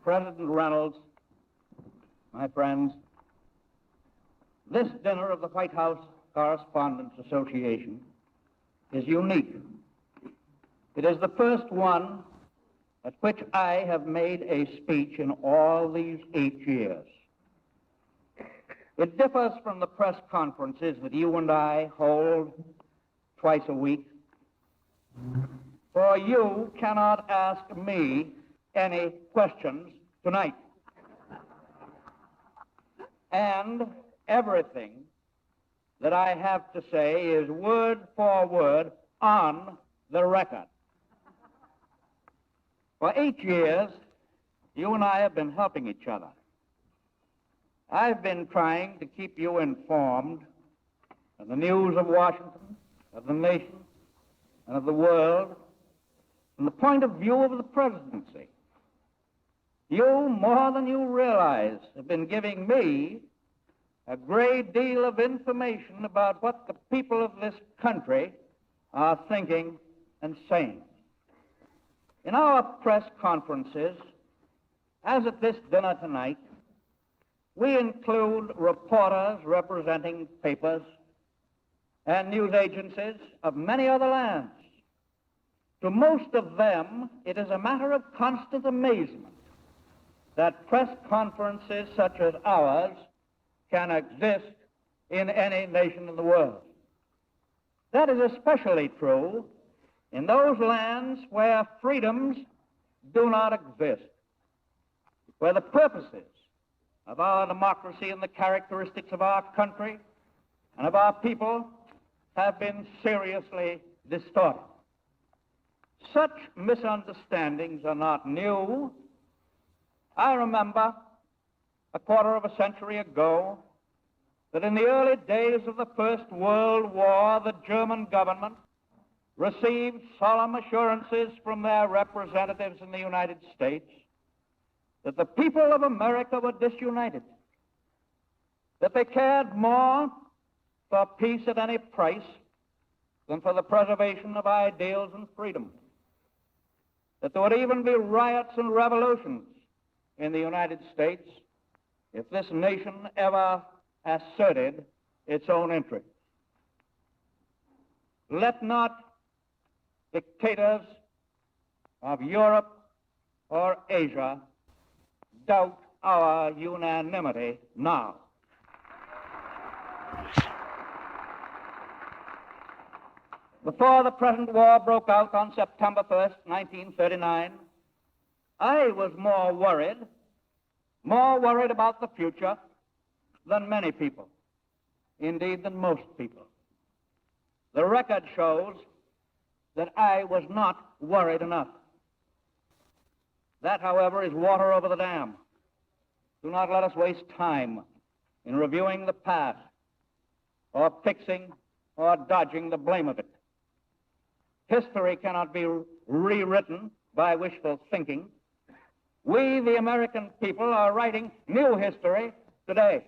President Reynolds, my friends, this dinner of the White House Correspondents Association is unique. It is the first one at which I have made a speech in all these 8 years. It differs from the press conferences that you and I hold twice a week, for you cannot ask me any questions tonight. And everything that I have to say is word for word on the record. For 8 years, you and I have been helping each other. I've been trying to keep you informed of the news of Washington, of the nation, and of the world from the point of view of the presidency. You, more than you realize, have been giving me a great deal of information about what the people of this country are thinking and saying. In our press conferences, as at this dinner tonight, we include reporters representing papers and news agencies of many other lands. To most of them, it is a matter of constant amazement that press conferences such as ours can exist in any nation in the world. That is especially true in those lands where freedoms do not exist, where the purposes of our democracy and the characteristics of our country and of our people have been seriously distorted. Such misunderstandings are not new. I remember a quarter of a century ago that in the early days of the First World War, the German government received solemn assurances from their representatives in the United States that the people of America were disunited, that they cared more for peace at any price than for the preservation of ideals and freedom, that there would even be riots and revolutions in the United States if this nation ever asserted its own interests. Let not dictators of Europe or Asia doubt our unanimity now. Before the present war broke out on September 1st, 1939, I was more worried about the future than many people, indeed than most people. The record shows that I was not worried enough. That, however, is water over the dam. Do not let us waste time in reviewing the past or fixing or dodging the blame of it. History cannot be rewritten by wishful thinking. We, the American people, are writing new history today.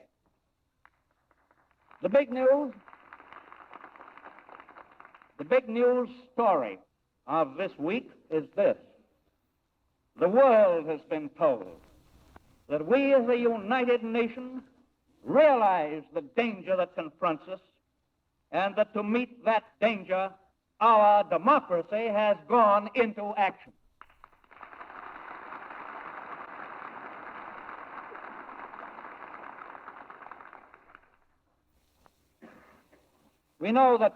The big news story of this week is this. The world has been told that we as a united nation realize the danger that confronts us, and that to meet that danger, our democracy has gone into action. We know that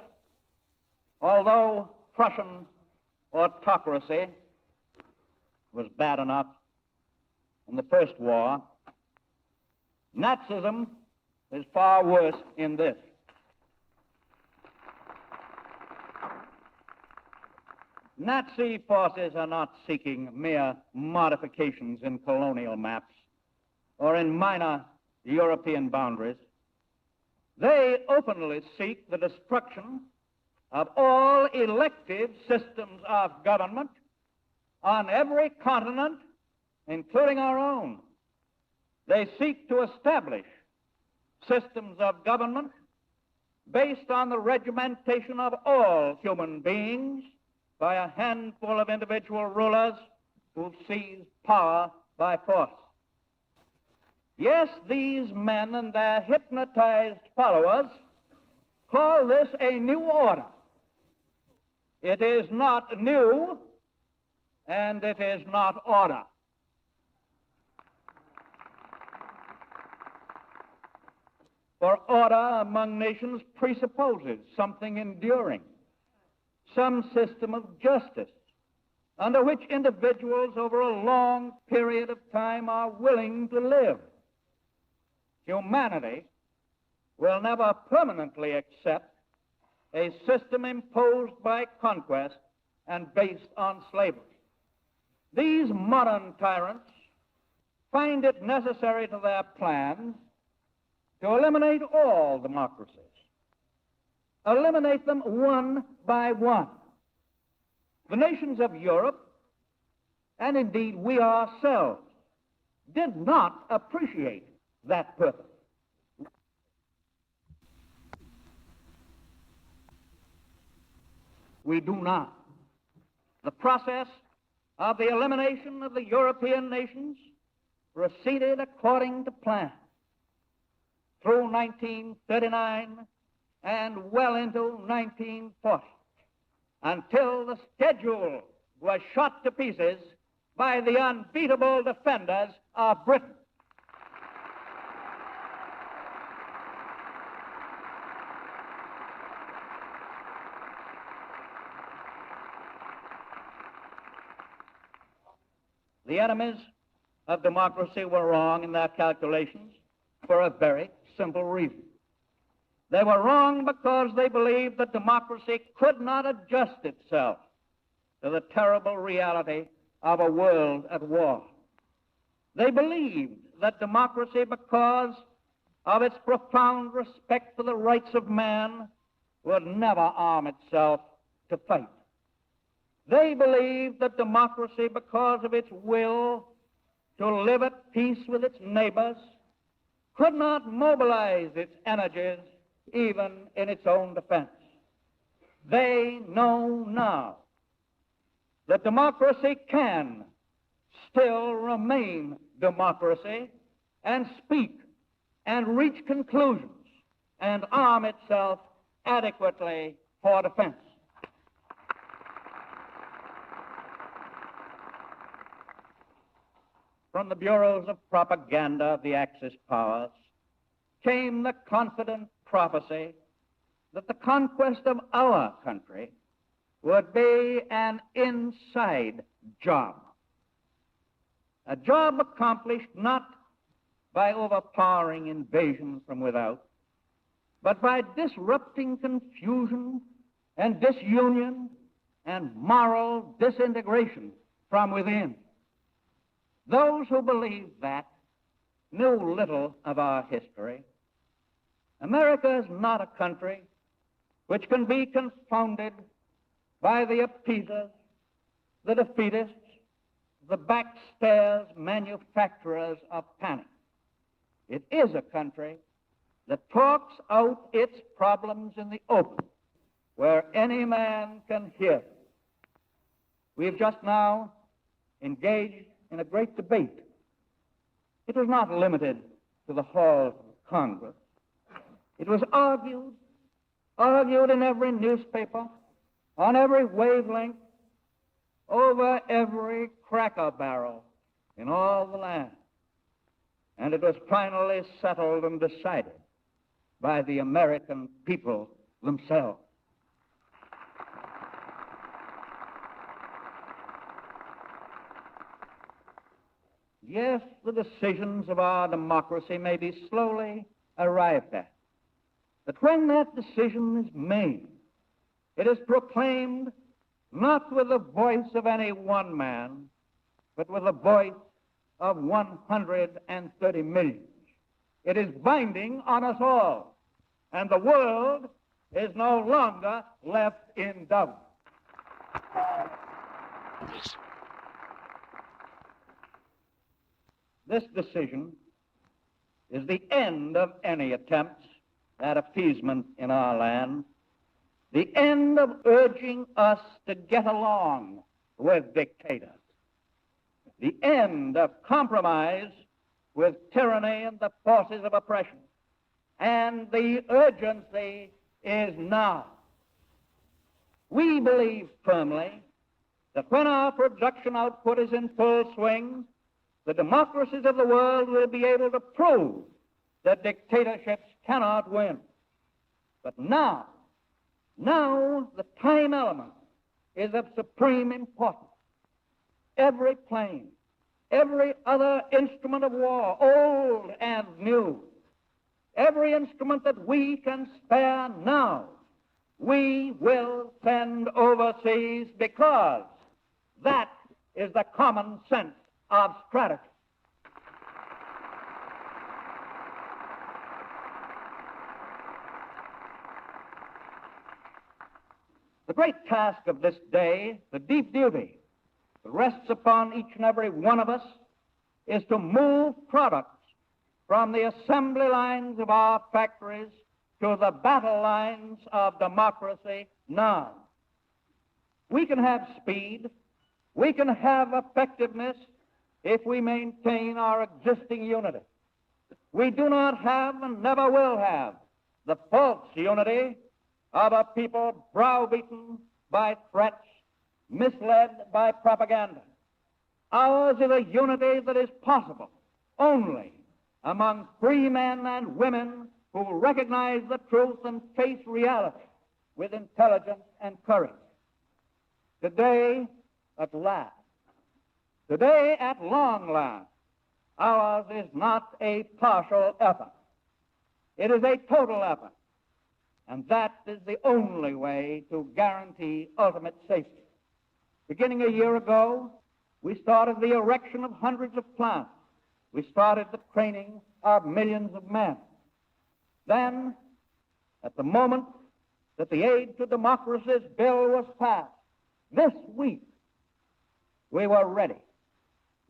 although Prussian autocracy was bad enough in the First War, Nazism is far worse in this. Nazi forces are not seeking mere modifications in colonial maps or in minor European boundaries. They openly seek the destruction of all elective systems of government on every continent, including our own. They seek to establish systems of government based on the regimentation of all human beings by a handful of individual rulers who seize power by force. Yes, these men and their hypnotized followers call this a new order. It is not new, and it is not order. For order among nations presupposes something enduring, some system of justice, under which individuals over a long period of time are willing to live. Humanity will never permanently accept a system imposed by conquest and based on slavery. These modern tyrants find it necessary to their plans to eliminate all democracies, eliminate them one by one. The nations of Europe, and indeed we ourselves, did not appreciate that purpose. We do not. The process of the elimination of the European nations proceeded according to plan through 1939 and well into 1940, until the schedule was shot to pieces by the unbeatable defenders of Britain. The enemies of democracy were wrong in their calculations for a very simple reason. They were wrong because they believed that democracy could not adjust itself to the terrible reality of a world at war. They believed that democracy, because of its profound respect for the rights of man, would never arm itself to fight. They believed that democracy, because of its will to live at peace with its neighbors, could not mobilize its energies even in its own defense. They know now that democracy can still remain democracy and speak and reach conclusions and arm itself adequately for defense. From the bureaus of propaganda of the Axis powers came the confident prophecy that the conquest of our country would be an inside job, a job accomplished not by overpowering invasion from without, but by disrupting confusion and disunion and moral disintegration from within. Those who believed that knew little of our history. America is not a country which can be confounded by the appeasers, the defeatists, the backstairs manufacturers of panic. It is a country that talks out its problems in the open, where any man can hear them. We've just now engaged in a great debate. It was not limited to the halls of Congress. It was argued in every newspaper, on every wavelength, over every cracker barrel in all the land. And it was finally settled and decided by the American people themselves. Yes, the decisions of our democracy may be slowly arrived at. But when that decision is made, it is proclaimed not with the voice of any one man, but with the voice of 130 millions. It is binding on us all, and the world is no longer left in doubt. This decision is the end of any attempts at appeasement in our land, the end of urging us to get along with dictators. the end of compromise with tyranny and the forces of oppression. And the urgency is now. We believe firmly that when our production output is in full swing, the democracies of the world will be able to prove that dictatorships cannot win. But now the time element is of supreme importance. Every plane, every other instrument of war, old and new, every instrument that we can spare now, we will send overseas, because that is the common sense of strategy. The great task of this day, the deep duty that rests upon each and every one of us, is to move products from the assembly lines of our factories to the battle lines of democracy now. We can have speed, we can have effectiveness if we maintain our existing unity. We do not have and never will have the false unity of a people browbeaten by threats, misled by propaganda. Ours is a unity that is possible only among free men and women who recognize the truth and face reality with intelligence and courage. Today, at last, today, at long last, ours is not a partial effort. It is a total effort. And that is the only way to guarantee ultimate safety. Beginning a year ago, we started the erection of hundreds of plants. We started the training of millions of men. Then, at the moment that the Aid to Democracy's bill was passed, this week, we were ready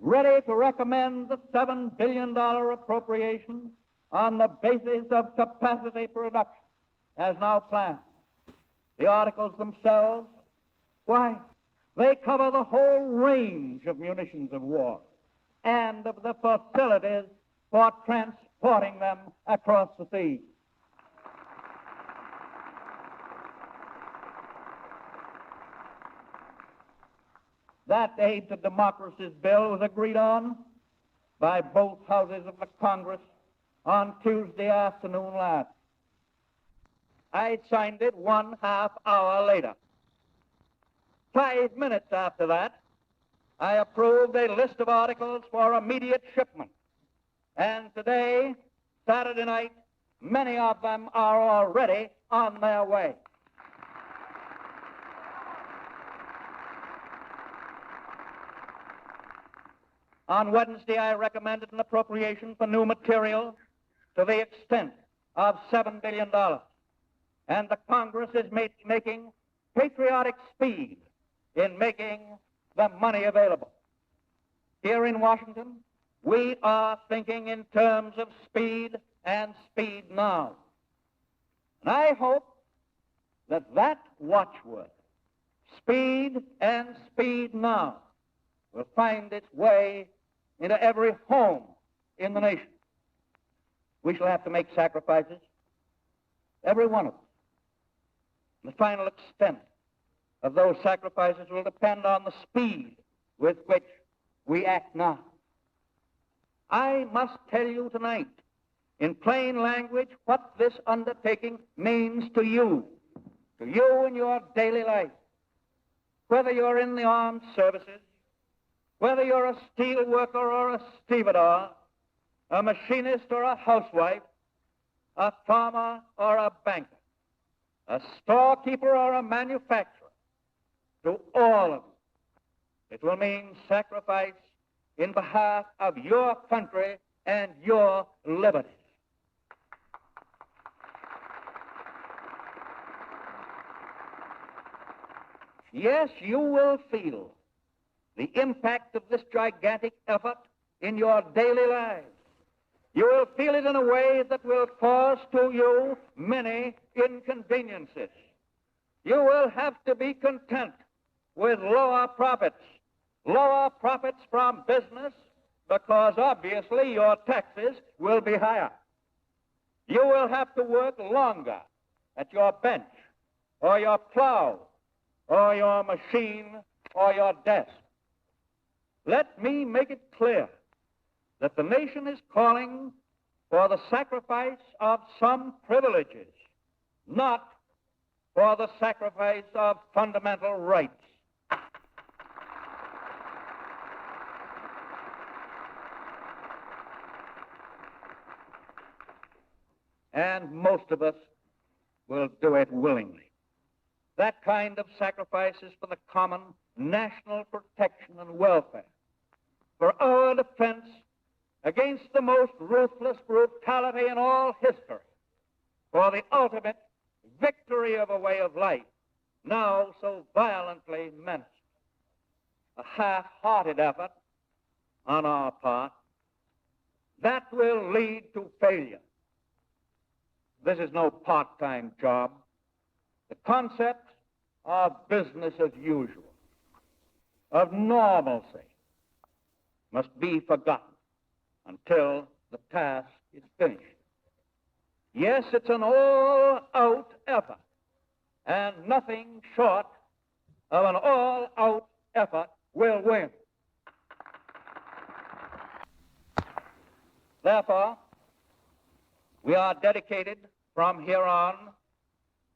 to recommend the $7 billion appropriation on the basis of capacity production, as now planned. The articles themselves, why, they cover the whole range of munitions of war and of the facilities for transporting them across the seas. That Aid to Democracy's bill was agreed on by both houses of the Congress on Tuesday afternoon last. I signed it 1/2 hour later. 5 minutes after that, I approved a list of articles for immediate shipment. And today, Saturday night, many of them are already on their way. On Wednesday, I recommended an appropriation for new material to the extent of $7 billion. And the Congress is making patriotic speed in making the money available. Here in Washington, we are thinking in terms of speed, and speed now. And I hope that that watchword, speed and speed now, will find its way into every home in the nation. We shall have to make sacrifices, every one of them. The final extent of those sacrifices will depend on the speed with which we act now. I must tell you tonight, in plain language, what this undertaking means to you in your daily life. Whether you're in the armed services, whether you're a steel worker or a stevedore, a machinist or a housewife, a farmer or a banker, a storekeeper or a manufacturer, to all of them, it will mean sacrifice in behalf of your country and your liberties. Yes, you will feel the impact of this gigantic effort in your daily lives. You will feel it in a way that will cause to you many inconveniences. You will have to be content with lower profits, lower more profits from business because obviously your taxes will be higher. You will have to work longer at your bench or your plow or your machine or your desk. Let me make it clear that the nation is calling for the sacrifice of some privileges, not for the sacrifice of fundamental rights. And most of us will do it willingly. That kind of sacrifice is for the common national protection and welfare, for our defense against the most ruthless brutality in all history, for the ultimate victory of a way of life now so violently menaced. A half-hearted effort on our part, that will lead to failure. This is no part-time job. The concept of business as usual, of normalcy, must be forgotten until the task is finished. Yes, it's an all-out effort, and nothing short of an all-out effort will win. Therefore, we are dedicated from here on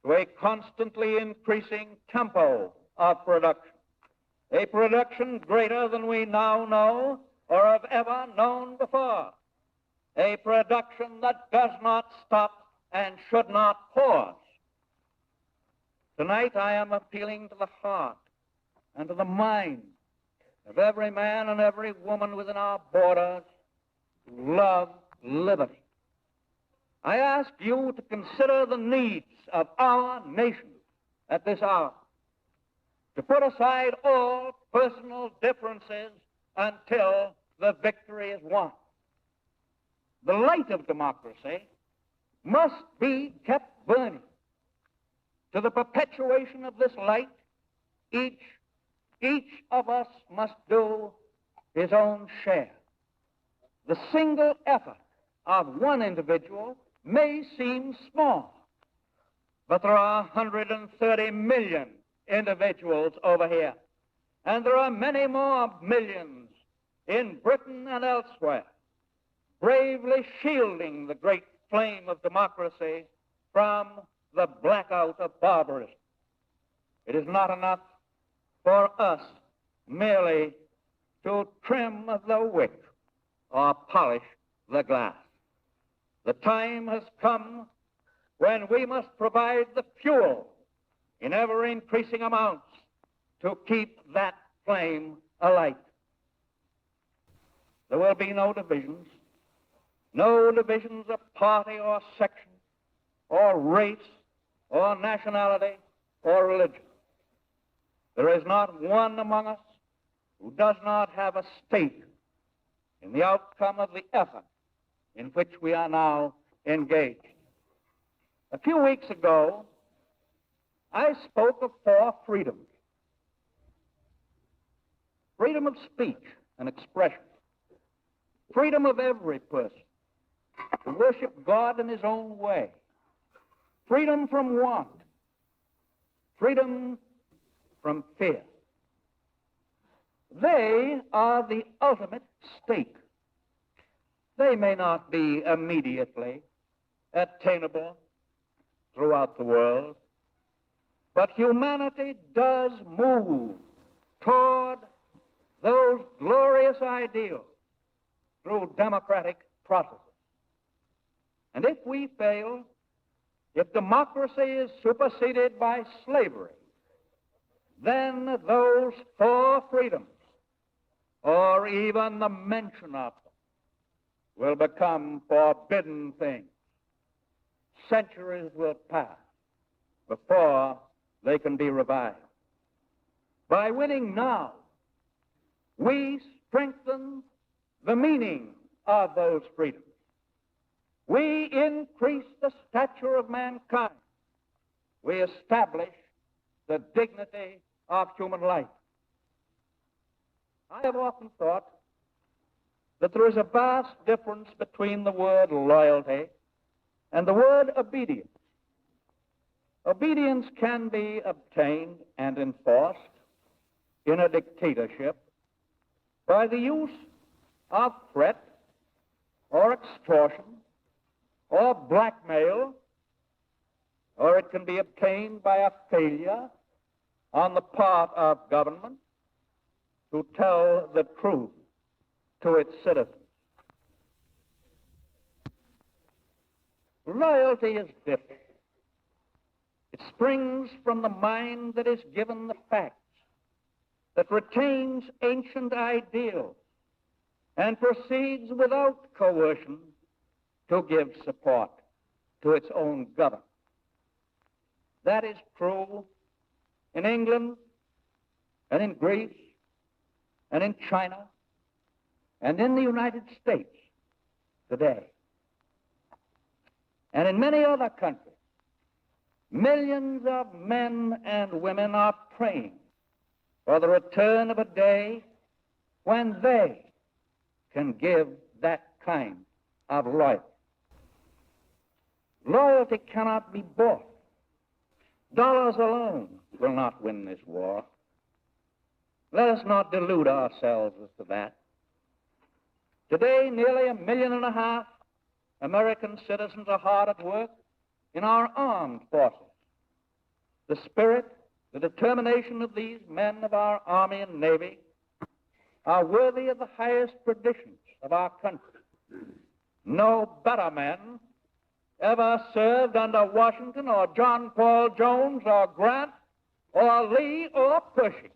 to a constantly increasing tempo of production, a production greater than we now know or have ever known before, a production that does not stop and should not pause. Tonight I am appealing to the heart and to the mind of every man and every woman within our borders who love liberty. I ask you to consider the needs of our nation at this hour, to put aside all personal differences until the victory is won. The light of democracy must be kept burning. To the perpetuation of this light, each of us must do his own share. The single effort of one individual may seem small, but there are 130 million individuals over here, and there are many more millions in Britain and elsewhere, bravely shielding the great flame of democracy from the blackout of barbarism. It is not enough for us merely to trim the wick or polish the glass. The time has come when we must provide the fuel in ever-increasing amounts to keep that flame alight. There will be no divisions of party or section or race or nationality or religion. There is not one among us who does not have a stake in the outcome of the effort in which we are now engaged. A few weeks ago, I spoke of 4 freedoms. Freedom of speech and expression. Freedom of every person to worship God in his own way. Freedom from want. Freedom from fear. They are the ultimate stake. They may not be immediately attainable throughout the world, but humanity does move toward those glorious ideals through democratic processes. And if we fail, if democracy is superseded by slavery, then those 4 freedoms, or even the mention of them, will become forbidden things. Centuries will pass before they can be revived. By winning now, we strengthen the meaning of those freedoms. We increase the stature of mankind. We establish the dignity of human life. I have often thought that there is a vast difference between the word loyalty and the word obedience. Obedience can be obtained and enforced in a dictatorship by the use of threat or extortion or blackmail, or it can be obtained by a failure on the part of government to tell the truth to its citizens. Loyalty is different. It springs from the mind that is given the facts, that retains ancient ideals, and proceeds without coercion to give support to its own government. That is true in England and in Greece and in China and in the United States today. And in many other countries, millions of men and women are praying for the return of a day when they can give that kind of loyalty. Loyalty cannot be bought. Dollars alone will not win this war. Let us not delude ourselves as to that. Today, nearly 1.5 million American citizens are hard at work in our armed forces. The spirit, the determination of these men of our Army and Navy are worthy of the highest traditions of our country. No better men ever served under Washington or John Paul Jones or Grant or Lee or Pershing.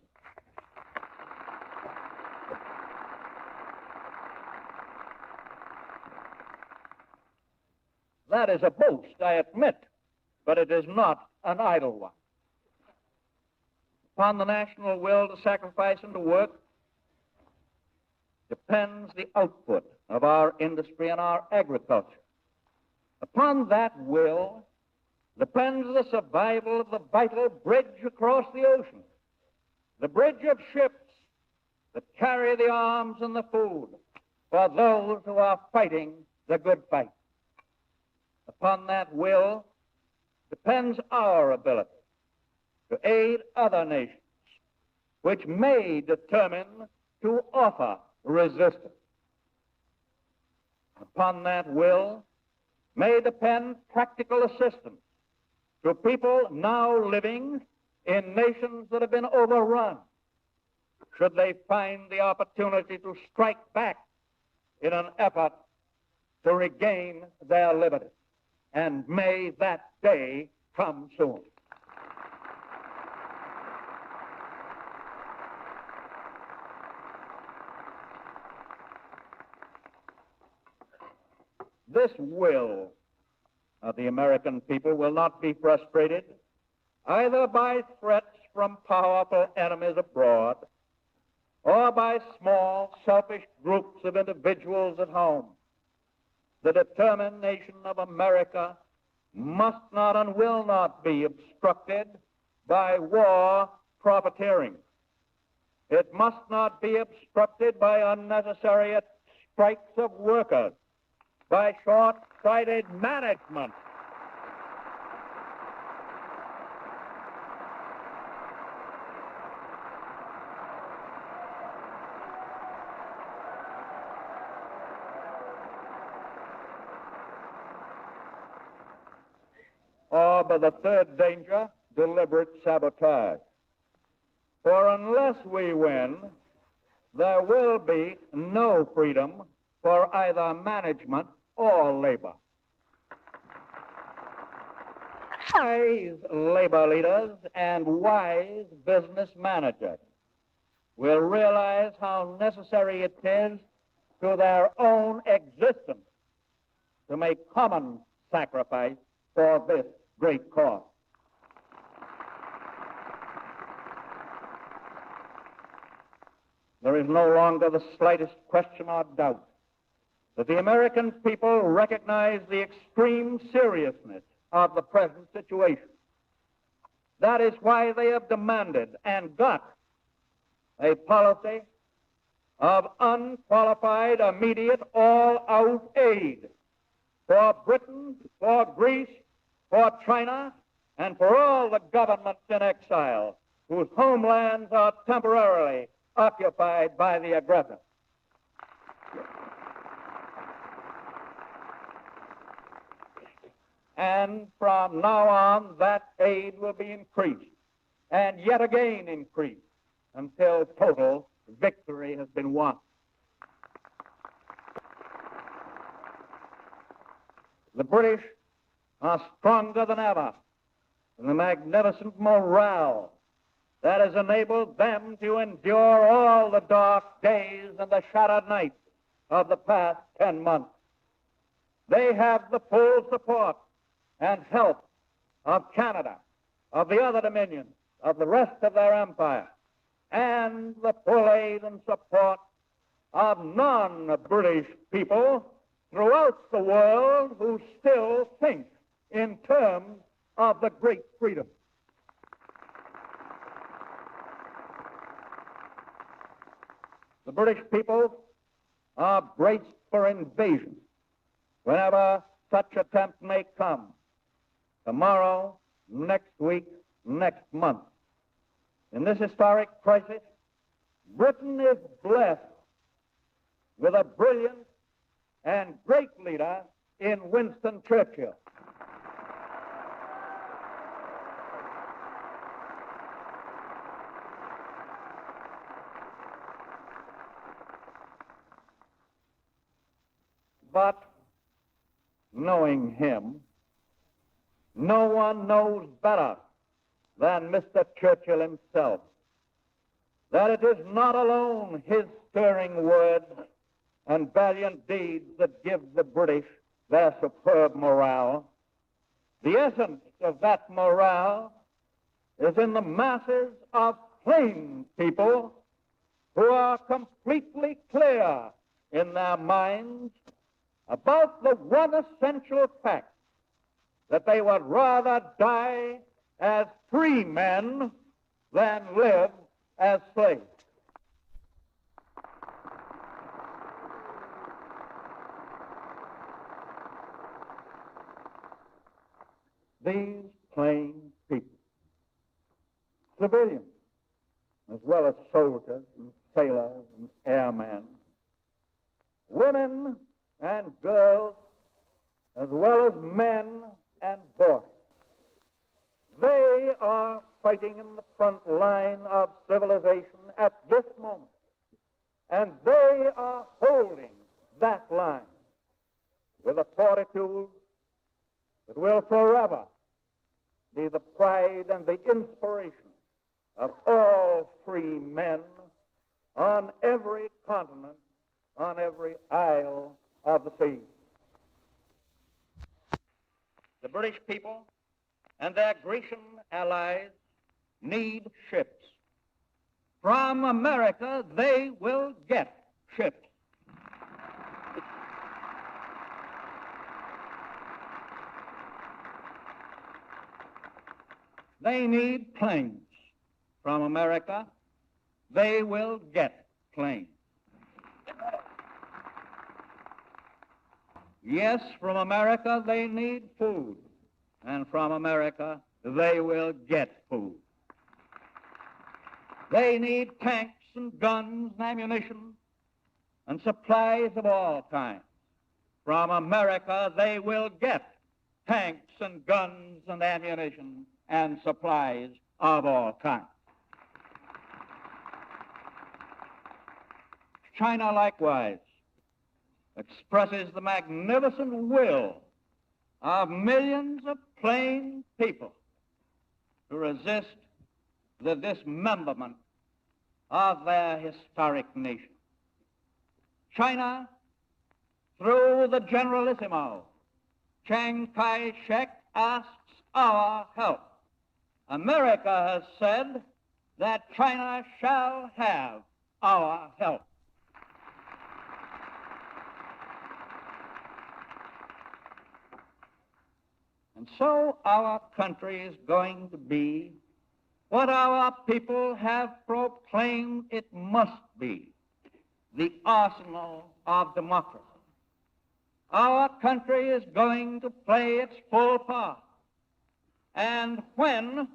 That is a boast, I admit, but it is not an idle one. Upon the national will to sacrifice and to work depends the output of our industry and our agriculture. Upon that will depends the survival of the vital bridge across the ocean, the bridge of ships that carry the arms and the food for those who are fighting the good fight. Upon that will depends our ability to aid other nations which may determine to offer resistance. Upon that will may depend practical assistance to people now living in nations that have been overrun, should they find the opportunity to strike back in an effort to regain their liberty. And may that day come soon. This will of the American people will not be frustrated either by threats from powerful enemies abroad or by small, selfish groups of individuals at home. The determination of America must not and will not be obstructed by war profiteering. It must not be obstructed by unnecessary strikes of workers, by short-sighted management. Or by the third danger, deliberate sabotage. For unless we win, there will be no freedom for either management or labor. Wise labor leaders and wise business managers will realize how necessary it is to their own existence to make common sacrifice for this great cause. There is no longer the slightest question or doubt that the American people recognize the extreme seriousness of the present situation. That is why they have demanded and got a policy of unqualified, immediate, all-out aid for Britain, for Greece, for China, and for all the governments in exile whose homelands are temporarily occupied by the aggressor. And from now on, that aid will be increased, and yet again increased, until total victory has been won. The British are stronger than ever in the magnificent morale that has enabled them to endure all the dark days and the shattered nights of the past 10 months. They have the full support and help of Canada, of the other dominions, of the rest of their empire, and the full aid and support of non-British people throughout the world who still think in terms of the great freedom. The British people are braced for invasion whenever such attempt may come, tomorrow, next week, next month. In this historic crisis, Britain is blessed with a brilliant and great leader in Winston Churchill. But knowing him, no one knows better than Mr. Churchill himself that it is not alone his stirring words and valiant deeds that give the British their superb morale. The essence of that morale is in the masses of plain people who are completely clear in their minds about the one essential fact that they would rather die as free men than live as slaves. These plain people, civilians, as well as soldiers and sailors and airmen, women and girls, as well as men and boys, they are fighting in the front line of civilization at this moment, and they are holding that line with a fortitude that will forever be the pride and the inspiration of all free men on every continent, on every isle of the sea. The British people and their Grecian allies need ships. From America, they will get ships. They need planes. From America, they will get planes. Yes, from America, they need food. And from America, they will get food. They need tanks and guns and ammunition and supplies of all kinds. From America, they will get tanks and guns and ammunition and supplies of all kinds. China likewise expresses the magnificent will of millions of plain people to resist the dismemberment of their historic nation. China, through the Generalissimo, Chiang Kai-shek, asks our help. America has said that China shall have our help. And so our country is going to be what our people have proclaimed it must be, the arsenal of democracy. Our country is going to play its full part. And when,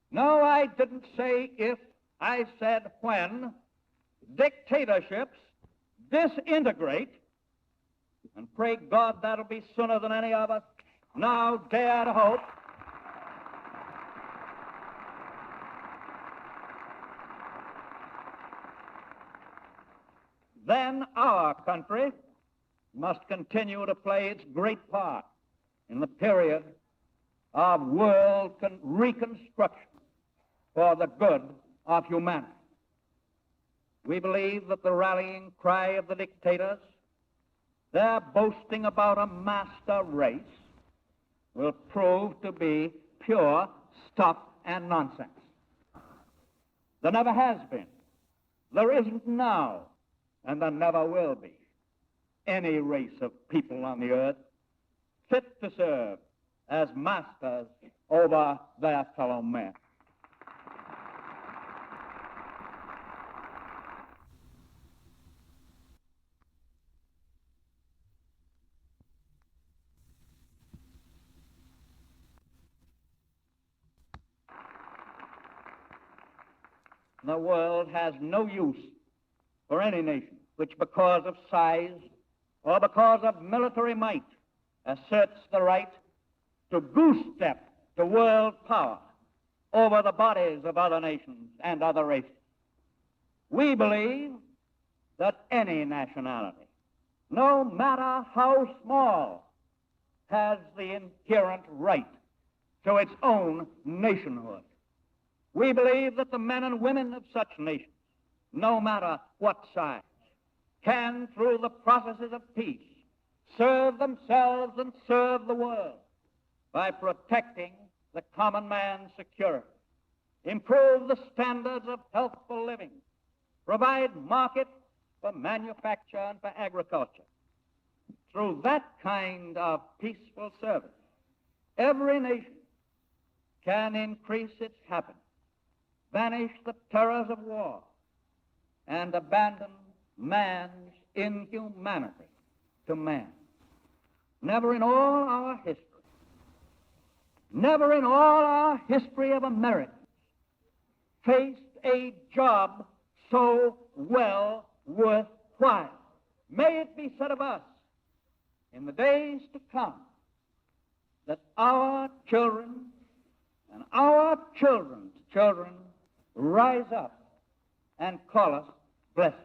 no, I didn't say if, I said when, dictatorships disintegrate, and pray God that'll be sooner than any of us now dare to hope, then our country must continue to play its great part in the period of world reconstruction for the good of humanity. We believe that the rallying cry of the dictators, their boasting about a master race, will prove to be pure stuff and nonsense. There never has been, there isn't now, and there never will be any race of people on the earth fit to serve as masters over their fellow men. The world has no use for any nation which, because of size or because of military might, asserts the right to goose-step to world power over the bodies of other nations and other races. We believe that any nationality, no matter how small, has the inherent right to its own nationhood. We believe that the men and women of such nations, no matter what size, can, through the processes of peace, serve themselves and serve the world by protecting the common man's security, improve the standards of healthful living, provide markets for manufacture and for agriculture. Through that kind of peaceful service, every nation can increase its happiness, banish the terrors of war, and abandon man's inhumanity to man. Never in all our history, never in all our history of Americans faced a job so well worthwhile. May it be said of us in the days to come that our children and our children's children rise up and call us blessed.